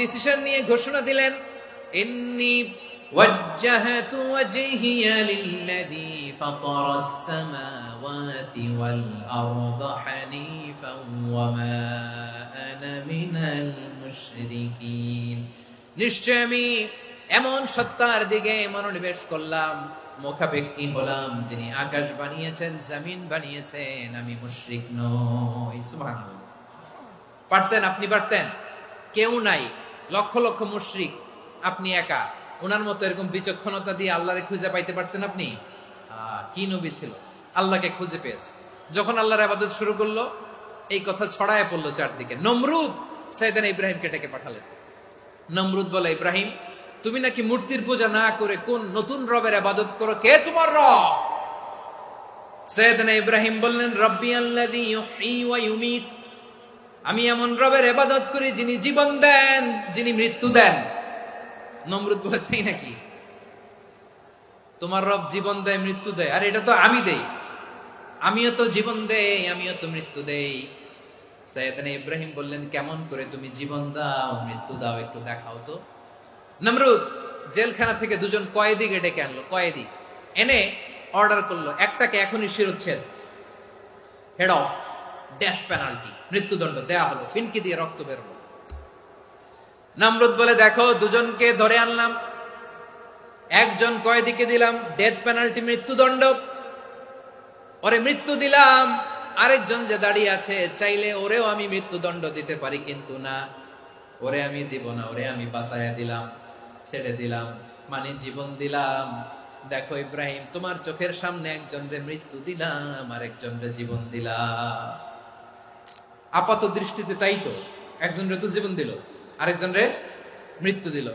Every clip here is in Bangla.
ডিসিশন নিয়ে ঘোষণা দিলেন, ইন্নী ওয়াজ্জাহাতু ওয়াজহিয়া লিল্লাযী ফাতারাস সামাওয়াতি ওয়াল আরদা হানিফান ওয়া মা আনা মিনাল মুশরিকিন। নিশ্চয় আমি এমন সত্তার দিকে মনোনিবেশ করলাম, মুখাপেক্ষী হলাম, যিনি আকাশ বানিয়েছেন, জমিন বানিয়েছেন, আমি মুশরিক নই। সুবহানাল্লাহ। পারতেন? আপনি পারতেন? কেউ নাই, লক্ষ লক্ষ মুশরিক, আপনি একা। ওনার মতো এরকম বিচক্ষণতা দিয়ে আল্লাহরে খুঁজে পাইতে পারতেন আপনি? কি নবী ছিল, আল্লাহকে খুঁজে পেয়েছে। যখন আল্লাহর ইবাদত শুরু করলো, এই কথা ছড়ায় পড়লো চারদিকে। নমরুদ সাইয়েদনা ইব্রাহিমকে ডেকে পাঠালেন। নমরুদ বলে, ইব্রাহিম, তুমি নাকি মূর্তির পূজা না করে কোন নতুন রবের ইবাদত করো, কে তোমার রব? সাইয়েদনা ইব্রাহিম বললেন, রব্বি আল্লাযী ইউহয়ী ওয়া ইউমীত, আমি এমন রবের ইবাদত করি যিনি জীবন দেন, যিনি মৃত্যু দেন। নমরুদ বলে, তাই নাকি? তোমার রব জীবন দেয়, মৃত্যু দেয়? আর এটা তো আমি দেই, আমিও তো জীবন দেই, আমিও তো মৃত্যু দেই। সাইয়েদনা ইব্রাহিম বললেন, কেমন করে তুমি জীবন দাও, মৃত্যু দাও, একটু দেখাও তো। নমরুদ জেলখানা থেকে দুজন কয়েদিকে ডেকে আনলো। কয়েদি এনে অর্ডার করলো, একটাকে এখনই শিরোচ্ছেদ, হেড অফ, ডেথ পেনাল্টি, মৃত্যুদণ্ড দেয়া হলো, ফিনকি দিয়ে রক্ত বের হলো। নমরুদ বলে, দেখো, দুজনকে ধরে আনলাম, একজন কয়েদিকে দিলাম ডেথ পেনাল্টি, মৃত্যুদণ্ড, ওরে মৃত্যু দিলাম। আরেকজন যে দাঁড়িয়ে আছে, চাইলে ওরেও আমি মৃত্যুদণ্ড দিতে পারি, কিন্তু না, ওরে আমি দিব না, ওরে আমি বাঁচাইয়া দিলাম, ছেড়ে দিলাম, মানে জীবন দিলাম। দেখো ইব্রাহিম, তোমার চোখের সামনে একজন রে মৃত্যু দিলাম, আর একজন রে জীবন দিলাম। আপাত দৃষ্টিতে তাই তো, একজন রে তো জীবন দিল, আরেকজন রে মৃত্যু দিল।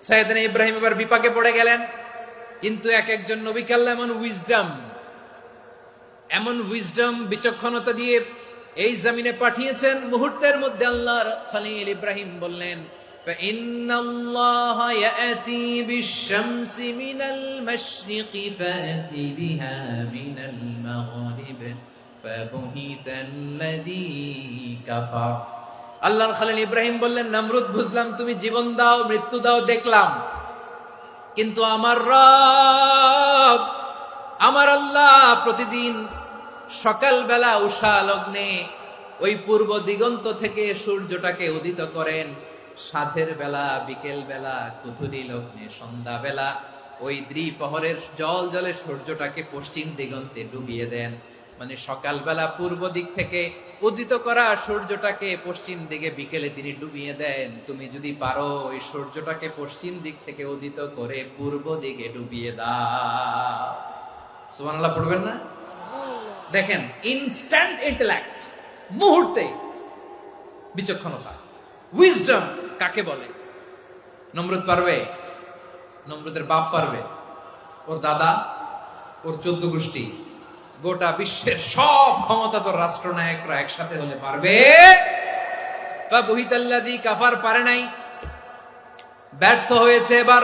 সাইয়েদনা ইব্রাহিম এবার বিপাকে পড়ে গেলেন। কিন্তু এক একজন নবীকে আল্লাহ এমন উইজডম, বিচক্ষণতা দিয়ে এই জমিনে পাঠিয়েছেন। মুহূর্তের মধ্যে আল্লাহর খলিল ইব্রাহিম বললেন, ফাইন্নাল্লাহা ইয়াতি বিশ-শামসি মিনাল মাশরিকি ফাতি বিহা মিনাল মাগরিব ফাবুহিতাল্লাযী কাফার। আল্লাহর খলিল ইব্রাহিম বললেন, নমরুদ, বুঝলাম তুমি জীবন দাও, মৃত্যু দাও, দেখলাম, কিন্তু আমার রব, আমার আল্লাহ প্রতিদিন সকালবেলা উষা লগ্নে ওই পূর্ব দিগন্ত থেকে সূর্যটাকে উদিত করেন, সাঁঝের বেলা, বিকেল বেলা, কুথুরি লগ্নে, সন্ধ্যা বেলা ওই দ্বিপ্রহরের জল জলে সূর্যটাকে পশ্চিম দিগন্তে ডুবিয়ে দেন। মানে সকালবেলা পূর্ব দিক থেকে উদিত করা সূর্যটাকে পশ্চিম দিকে বিকেলে তিনি ডুবিয়ে দেন। তুমি যদি পারো ওই সূর্যটাকে পশ্চিম দিক থেকে উদিত করে পূর্ব দিকে ডুবিয়ে দাও। সুবহানাল্লাহ পড়বেন না? দেখেন, ইনস্ট্যান্ট ইন্টেলেক্ট, মুহূর্তে বিচক্ষণতা, উইজডম কাকে বলে? নমরুদ পারবে? নমরুদের বাপ পারবে? ওর দাদা, ওর 14 গোষ্ঠী, গোটা বিশ্বের সব ক্ষমতাধর রাষ্ট্রনায়করা একসাথে হলে পারবে? ফাবুহিতাল্লাযী কাফার পারে নাই, ব্যর্থ হয়েছে। এবার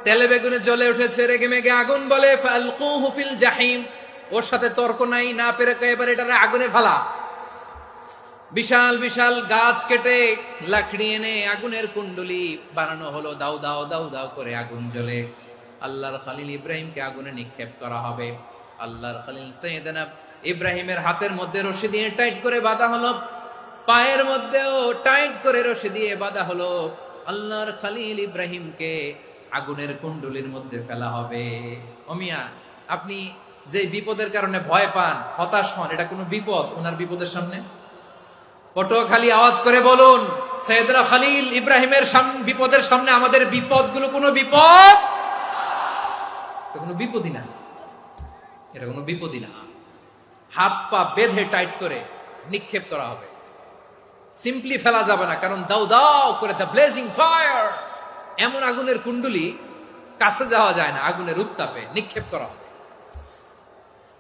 তেলে বেগুনে জ্বলে উঠেছে, রেগে মেগে আগুন বলে, ফালকুহু ফিল জাহিম। ওর সাথে তর্ক নাই, না পেরে এবার এটারে আগুনে ফেলা। বিশাল বিশাল গাছ কেটে লাকড়ি এনে আগুনের কুণ্ডলি বানানো হলো, দাও দাও দাও দাও করে আগুন জ্বলে। আল্লাহর খলিল ইব্রাহিমকে আগুনে নিক্ষেপ করা হবে। আল্লাহর খলিল সাইয়েদনা ইব্রাহিমের হাতের মধ্যে রশি দিয়ে টাইট করে বাঁধা হলো, পায়ের মধ্যেও টাইট করে রশি দিয়ে বাঁধা হলো। আল্লাহর খলিল ইব্রাহিমকে আগুনের কুণ্ডলির মধ্যে ফেলা হবে। ওমিয়া, আপনি যে বিপদের কারণে ভয় পান, হতাশ হন, এটা কোনো বিপদ ওনার বিপদের সামনে? পটুয়াখালী আওয়াজ করে বলুন, সাইয়েদনা খলিল ইব্রাহিমের বিপদের সামনে আমাদের বিপদগুলো কোনো বিপদ? কোনো বিপদই না, এটা কোনো বিপদই না। হাত পা বেঁধে টাইট করে নিক্ষেপ করা হবে, সিম্পলি ফেলা যাবে না, কারণ দাও দাও করে দ্য ব্লেজিং ফায়ার, এমন আগুনের কুণ্ডলি, কাছে যাওয়া যায় না, আগুনের উত্তাপে নিক্ষেপ করা হবে।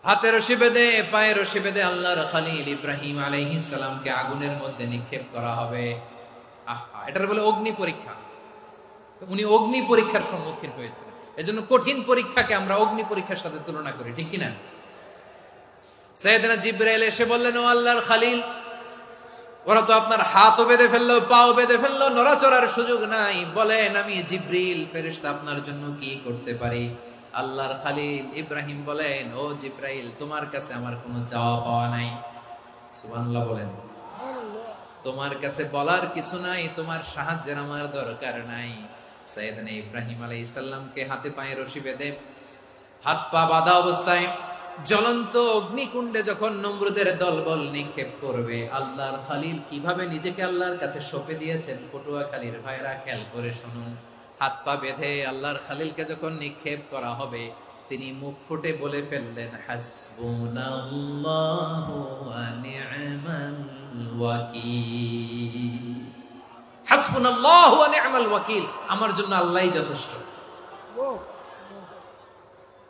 হাতে রশি বেঁধে, পায়ে রশি বেঁধে আল্লাহর খলিল ইব্রাহিম আলাইহিস সালামকে আগুনের মধ্যে নিক্ষেপ করা হবে। আহা, এটার বলে অগ্নি পরীক্ষা। উনি অগ্নি পরীক্ষার সম্মুখীন হয়েছিলেন। এজন্য কঠিন পরীক্ষাকে আমরা অগ্নি পরীক্ষার সাথে তুলনা করি, ঠিক কিনা? সাইয়েদনা জিবরাইল এসে বললেন, ও আল্লাহর খলিল, ওরা তো আপনার হাতও বেঁধে ফেললো, পাও বেঁধে ফেললো, নড়াচড়ার সুযোগ নাই। বলেন আমি জিব্রিল ফেরেশতা আপনার জন্য কি করতে পারি? আল্লাহর খালিল ইব্রাহিম বলেন, ও জিব্রাইল, তোমার কাছে আমার কোনো চাওয়া পাওয়া নাই। সুবহানাল্লাহ বলেন। তোমার কাছে বলার কিছু নাই, তোমার সাহায্যের আমার দরকার নাই। সাইয়েদনা ইব্রাহিম আলাইহিস সালামকে হাতে পায়ে রশি বেঁধে, হাত পা বাঁধা অবস্থায় জ্বলন্ত অগ্নিকুণ্ডে যখন নমরুদের দলবল নিক্ষেপ করবে, আল্লাহর খালিল কিভাবে নিজেকে আল্লাহর কাছে সঁপে দিয়েছেন, পটুয়াখালীর ভাইরা খেয়াল করে শুনুন। হাত পা বেঁধে আল্লাহর খালিলকে যখন নিক্ষেপ করা হবে, তিনি মুখ ফুটে বলে ফেললেন, হাসবুনাল্লাহু ওয়া নি'মাল ওয়াকিল। হাসবুনাল্লাহু ওয়া নি'মাল ওয়াকিল, আমার জন্য আল্লাহই যথেষ্ট,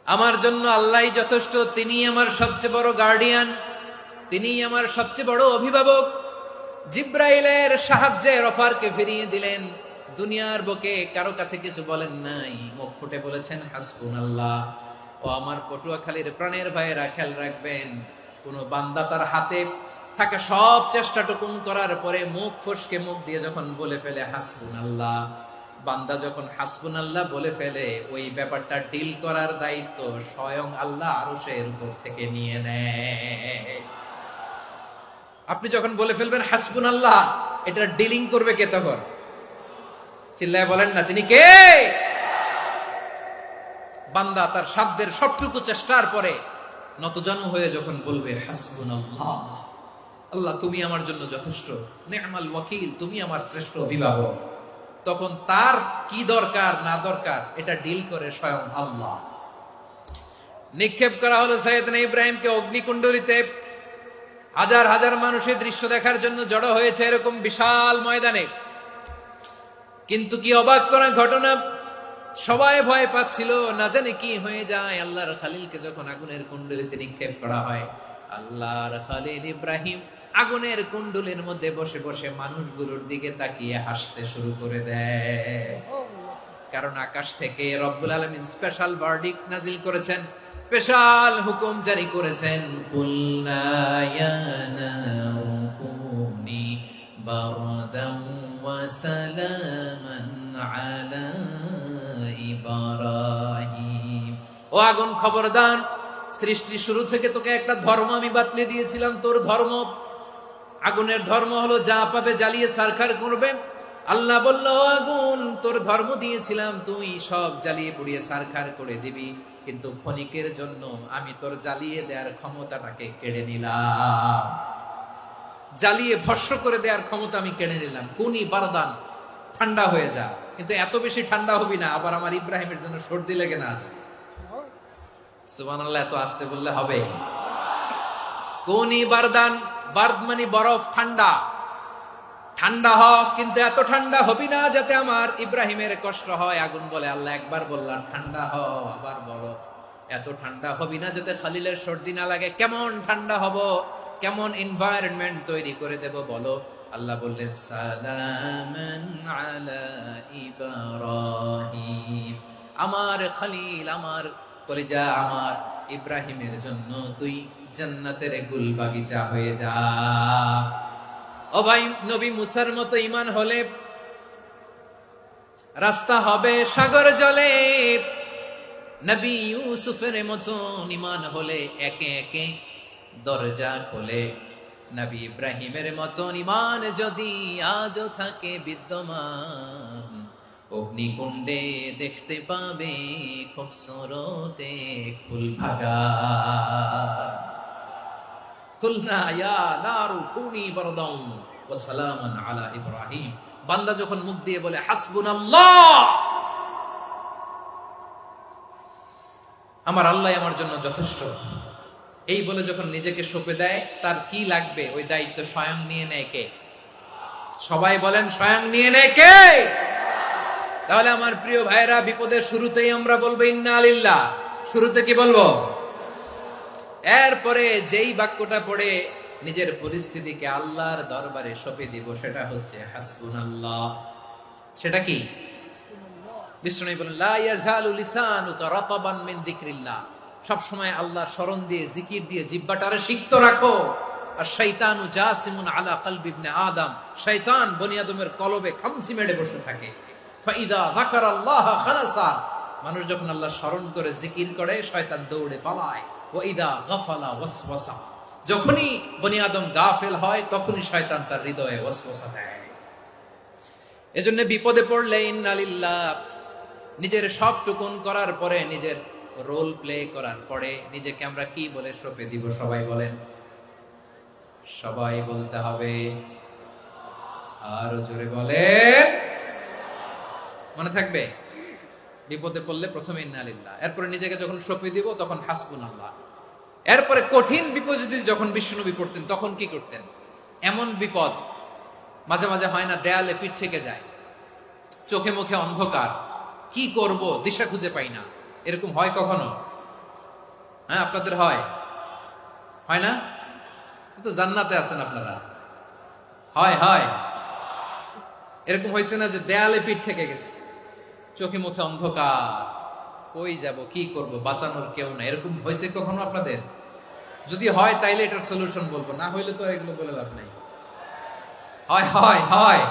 আমার জন্য আল্লাহই যথেষ্ট। তিনি আমার সবচেয়ে বড় গার্ডিয়ান, তিনি আমার সবচেয়ে বড় অভিভাবক। জিব্রাইলের সাহায্যের অফারকে ফিরিয়ে দিলেন। দুনিয়ার বুকে কারো কাছে কিছু বলেন নাই, মুখ ফুটে বলেছেন হাসবুনাল্লাহ। ও আমার পটুয়াখালীর প্রাণের ভাইয়েরা, খেয়াল রাখবেন, কোন বান্দা তার হাতে থাকা সব চেষ্টাটুকুন করার পরে মুখ ফসকে মুখ দিয়ে যখন বলে ফেলে হাসবুনাল্লাহ, বান্দা যখন হাসবুনাল্লাহ বলে ফেলে, ওই ব্যাপারটা ডিল করার দায়িত্ব স্বয়ং আল্লাহ আরশের উপর থেকে নিয়ে নেয়। আপনি যখন বলে ফেলবেন হাসবুনাল্লাহ, এটা ডিলিং করবে কে তখন? চিল্লায় বলেন না, তিনি কে? বান্দা তার সাধ্যের সবটুকু চেষ্টার পরে নতজানু হয়ে যখন বলবে হাসবুনাল্লাহ, আল্লাহ তুমি আমার জন্য যথেষ্ট, নি'মাল ওয়াকিল, তুমি আমার শ্রেষ্ঠ অভিভাবক, তখন তার কি দরকার না দরকার এটা ডিল করে স্বয়ং আল্লাহ। নিক্ষেপ করা হলো সাইয়েদনা ইব্রাহিমকে অগ্নিকুণ্ডলিতে। হাজার হাজার মানুষের দৃশ্য দেখার জন্য জড়ো হয়েছে এরকম বিশাল ময়দানে। কিন্তু কি অবাক করা ঘটনা, সবাই ভয় পাচ্ছিল, না জানে কি হয়ে যায়। আল্লাহর খালিলকে যখন আগুনের কুণ্ডলিতে নিক্ষেপ করা হয়, আল্লাহর খালিল ইব্রাহিম আগুনের কুণ্ডলের মধ্যে বসে বসে মানুষগুলোর দিকে তাকিয়ে হাসতে শুরু করে দেয়। কারণ আকাশ থেকে রব্বুল আলামিন স্পেশাল ভার্ডিক্ট নাজিল করেছেন, স্পেশাল হুকুম জারি করেছেন, কুলনা ইয়া নারু কুনি বারদান ওয়া সালামান আলা ইব্রাহিম। ও আগুন, খবরদার, সৃষ্টি শুরু থেকে তোকে একটা ধর্ম আমি বাতলে দিয়েছিলাম, তোর ধর্ম, আগুনের ধর্ম হলো যা পাবে জ্বালিয়ে সারখার করবে। আল্লাহ বলল, আগুন, তোর ধর্ম দিয়েছিলাম, তুই সব জ্বালিয়ে পুড়িয়ে সারখার করে দিবি, কিন্তু ক্ষণিকের জন্য আমি তোর জ্বালিয়ে দেওয়ার ক্ষমতাটাকে কেড়ে নিলাম, জ্বালিয়ে ভস্ম করে দেওয়ার ক্ষমতা আমি কেড়ে নিলাম। কুনি বারদান, ঠান্ডা হয়ে যা, কিন্তু এত বেশি ঠান্ডা হবি না আবার আমার ইব্রাহিমের জন্য সর্দি লেগে না যায়। সুবহানাল্লাহ, এত আসতে বললে হবে? কুনি বারদান, বার্দ মানে বরফ, ঠান্ডা, ঠান্ডা হ, কিন্তু এত ঠান্ডা হবি না যাতে আমার ইব্রাহিমের কষ্ট হয়। আগুন বলে, আল্লাহ একবার বললাম ঠান্ডা হ, আবার বলো এত ঠান্ডা হবি না যাতে খালিলের সর্দি না লাগে। কেমন ঠান্ডা হব, কেমন এনভায়রনমেন্ট তৈরি করে দেব বলো? আল্লাহ বললেন, সালামান আলা ইব্রাহিম, আমার খালিল, আমার কলিজা, আমার ইব্রাহিমের জন্য তুই জান্নাতের গুল বাগিচা হয়ে যা। ও ভাই, নবী মুসার মতো ঈমান হলে রাস্তা হবে সাগর জলে, নবী ইউসুফের মতো ঈমান হলে একে একে দরজা খোলে। নবী ইব্রাহিমের মতো ঈমান যদি আজও থাকে বিদ্যমান, অগ্নিকুণ্ডে দেখতে পাবে খুবসুরতে ফুল ভাগা। কুলনা ইয়া নারু কুনি বারদান ওয়া সালামান আলা ইব্রাহিম। বান্দা যখন মুখ দিয়ে বলে হাসবুনাল্লাহ, আমার আল্লাহ আমার জন্য যথেষ্ট, এই বলে যখন নিজেকে সঁপে দেয়, তার কি লাগবে ওই দায়িত্ব স্বয়ং নিয়ে নেয় কে? সবাই বলেন, স্বয়ং নিয়ে নেয় কে? তাহলে আমার প্রিয় ভাইরা, বিপদের শুরুতেই আমরা বলবো ইন্না লিল্লাহ। শুরুতে কি বলবো? এরপরে যেই বাক্যটা পড়ে নিজের পরিস্থিতিকে আল্লাহর দরবারে সঁপে দিব, সেটা হচ্ছে হাসবুনাল্লাহ। সেটা কি? বিষ্ণু বলেন, লা ইয়াজালু লিসানুকা রাতাবান মিন যিকরিল্লাহ। সব সময় আল্লাহর স্মরণ দিয়ে, জিকির দিয়ে জিহ্বাটারে সিক্ত রাখো। আর শয়তানু জাসিমুন আলা কলবি ইবনে আদম, শয়তান বনি আদমের কলবে খামচি মেরে বসে থাকে। ফাইদা যাকারাল্লাহ খালাসা, মানুষ যখন আল্লাহ স্মরণ করে জিকির করে শয়তান দৌড়ে পালায়। ওয়া ইদা গাফালা ওয়াসওয়াসা, যখনই বনি আদম গাফেল হয় তখনই শয়তান তার হৃদয়ে ওয়াসওয়াসা দেয়। এজন্য বিপদে পড়লে ইন্না লিল্লাহ, নিজের সব টুকুন করার পরে, নিজের রোল প্লে করার পরে নিজেকে আমরা কি বলে সঁপে দিব? সবাই বলেন, সবাই বলতে হবে, আরো জোরে বলে, মনে থাকবে? বিপদে পড়লে প্রথমে ইন্না লিল্লাহ, এরপরে নিজেকে যখন সঁপে দিব তখন হাসবুনাল্লাহ। এরপরে কঠিন বিপদে যখন বিশ্বনবী পড়তেন তখন কি করতেন? এমন বিপদ মাঝে মাঝে হয় না, দেয়ালে পিঠ থেকে যায়, চোখে মুখে অন্ধকার, কি করব দিশা খুঁজে পাই না, এরকম হয় কখনো? হ্যাঁ, আপনাদের হয়? হয় না? কিন্তু জান্নাতে আছেন আপনারা। হয় হয় এরকম হয়েছে না যে দেয়ালে পিঠ থেকে গেছে, চোখে মুখে অন্ধকার, কই যাব, কি করব, বাঁচানোর কেউ না, এরকম হয়েছে কখনো আপনাদের? যদি হয় তাইলে এটার সলিউশন বলবো, না হইলে তো এগুলো বলে লাভ নাই। হয় হয় হয়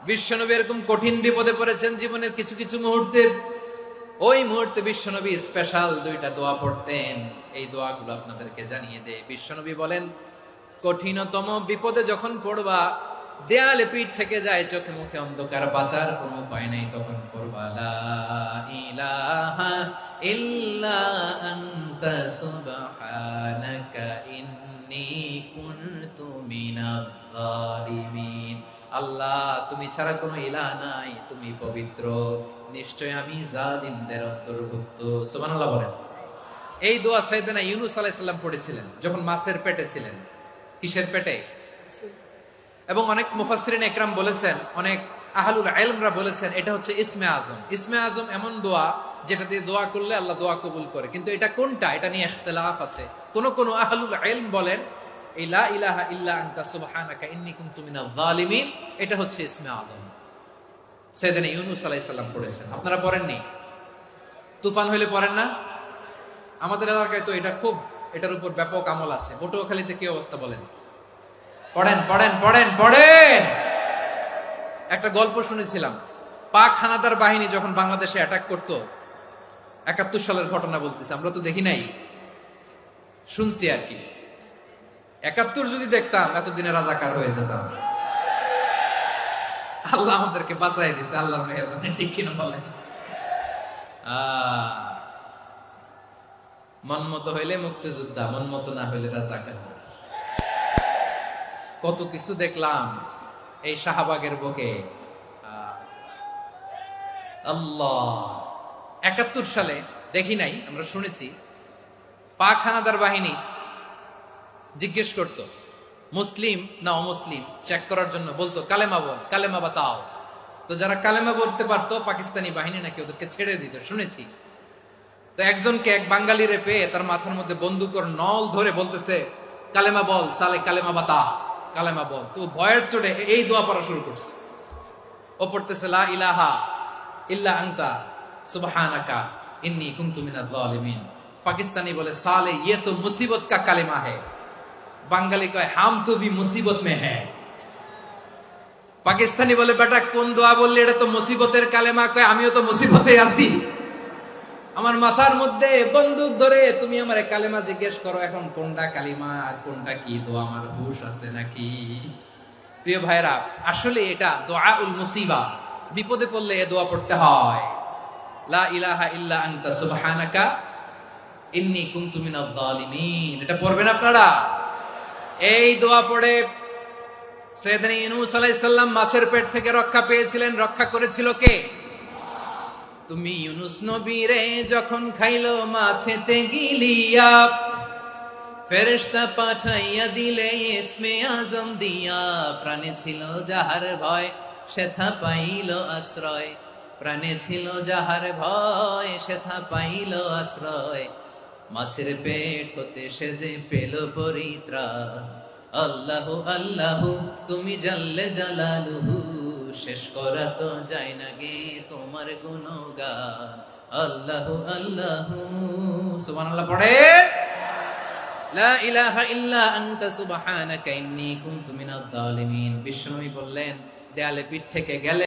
বিশ্বনবী এরকম কঠিন বিপদে পড়েছেন জীবনের কিছু কিছু মুহূর্তে। ওই মুহূর্তে বিশ্বনবী স্পেশাল দুইটা দোয়া পড়তেন। এই দোয়াগুলো আপনাদেরকে জানিয়ে দেয়। বিশ্বনবী বলেন, কঠিনতম বিপদে যখন পড়বা, দেয়ালে পিঠ থেকে যায়, চোখে মুখে অন্ধকার, বাঁচার কোনো উপায় নাই, তখন পড়বা লা ইলাহা ইল্লা আনতা সুবহানাকা ইন্নী কুনতু মিনাজ জালিমিন। আল্লাহ, তুমি ছাড়া কোনো ইলাহ নাই, তুমি পবিত্র, নিশ্চয় আমি জালিমদের অন্তর্ভুক্ত। সুবহানাল্লাহ বলেন। এই দোয়া সাইয়েদনা ইউনূস আলাইহিস সালাম পড়েছিলেন যখন মাছের পেটে ছিলেন। কিসের পেটে? এবং অনেক মুফাসসিরিন ইকরাম বলেছেন, অনেক আহলুল ইলমরা বলেছেন, এটা হচ্ছে ইসমে আজম। ইসমে আজম এমন দোয়া যেটা দিয়ে দোয়া করলে আল্লাহ দোয়া কবুল করে, কিন্তু এটা কোনটা এটা নিয়ে ইখতিলাফ আছে। কোন কোন আহলুল ইলম বলেন এই লা ইলাহা ইল্লা আনতা সুবহানাকা ইন্নী কুনতু মিনাজ জালিমিন, এটা হচ্ছে ইসমে আজম। সাইয়েদনা ইউনূস আলাইহিস সালাম পড়েছেন। আপনারা পড়েননি? তুফান হইলে পড়েন না? আমাদের এলাকায় তো এটা খুব, এটার উপর ব্যাপক আমল আছে। পটুয়াখালীতে কি অবস্থা বলেন? পড়েন পড়েন পড়েন পড়েন। একটা গল্প শুনেছিলাম, পাক হানাদার বাহিনী যখন বাংলাদেশে অ্যাটাক করতো, ৭১ সালের ঘটনা বলতেছে, আমরা তো দেখি নাই, শুনছি আর কি। ৭১ যদি দেখতাম এতদিনে রাজাকার হয়ে যেতাম। আল্লাহ আমাদেরকে বাঁচাই দিছে, আল্লাহর মেহেরবানি, ঠিক কিনা বলেন? মন মতো হইলে মুক্তিযোদ্ধা, মন মতো না হইলে রাজাকার। কত কিছু দেখলাম এই শাহবাগের বুকে। আল্লাহ, ৭১ সালে দেখি নাই, আমরা শুনেছি পাক হানাদার বাহিনী জিজ্ঞেস করত মুসলিম না অমুসলিম চেক করার জন্য, বলতো কালেমা বল, কালেমা বাতাও। তো যারা কালেমা বলতে পারতো পাকিস্তানি বাহিনী নাকি ওদেরকে ছেড়ে দিত, শুনেছি। তো একজনকে, এক বাঙালিরে পেয়ে তার মাথার মধ্যে বন্দুকের নল ধরে বলতেছে কালেমা বল সালে, কালেমা বাতা, কালেমা বল। তো ভয়ের চোটে এই দোয়া পড়া শুরু করছে। ও পড়তেছে লা ইলাহা ইল্লা আনতা সুবহানাকা ইন্নী কুনতু মিনাজ জালিমিন। পাকিস্তানি বলে সালে ये तो मुसीबत का কালেমা है। বাঙালি কয় হাম তো ভি মুসিবত মে হ্যায়। পাকিস্তানি বলে বেটা কোন দোয়া বললি, এটা তো মুসিবতের কালেমা। কয় আমিও তো মুসিবতে আছি, আমার মাথার মধ্যে বন্দুক ধরে তুমি আমার কালেমা জিজ্ঞেস করো, এখন কোনটা কালিমা আর কোনটা কি, তো আমার হুশ আছে নাকি? প্রিয় ভাইরা, আসলে এটা দুআউল মুসিবা, বিপদে পড়লে এই দোয়া পড়তে হয়। লা ইলাহা ইল্লা আনতা সুবহানাকা ইন্নী কুনতু মিনাজ জালিমিন, এটা পড়বেন আপনারা। এই দোয়া পড়ে সাইয়েদনা ইউনূস আলাইহিস সালাম মাছের পেট থেকে রক্ষা পেয়েছিলেন। রক্ষা করেছিল কে? তুমি ইউনূস নবীরে যখন খাইলো মাছেতে গিলিয়া, ফেরেশতা পাঠাইয়া দিলে ইসমে আজম দিয়া। প্রাণে ছিল যাহার ভয় সেথা পাইল আশ্রয়, প্রাণে ছিল যাহার ভয় সেথা পাইল আশ্রয়। মাছের পেট হতে সে যে পেল পরিত্রাণ। আল্লাহু আল্লাহু তুমি জাল্লে জালালুহু, শেষ করা তো যায় না গে তোমার গুণগান। আল্লাহু আল্লাহু সুবহানাল্লাহ পড়ে। লা ইলাহা ইল্লা আনতা সুবহানাকা ইন্নী কুনতু মিনাজ জালিমিন। বিশ্বনবী বললেন, দেয়ালে পিঠ থেকে গেলে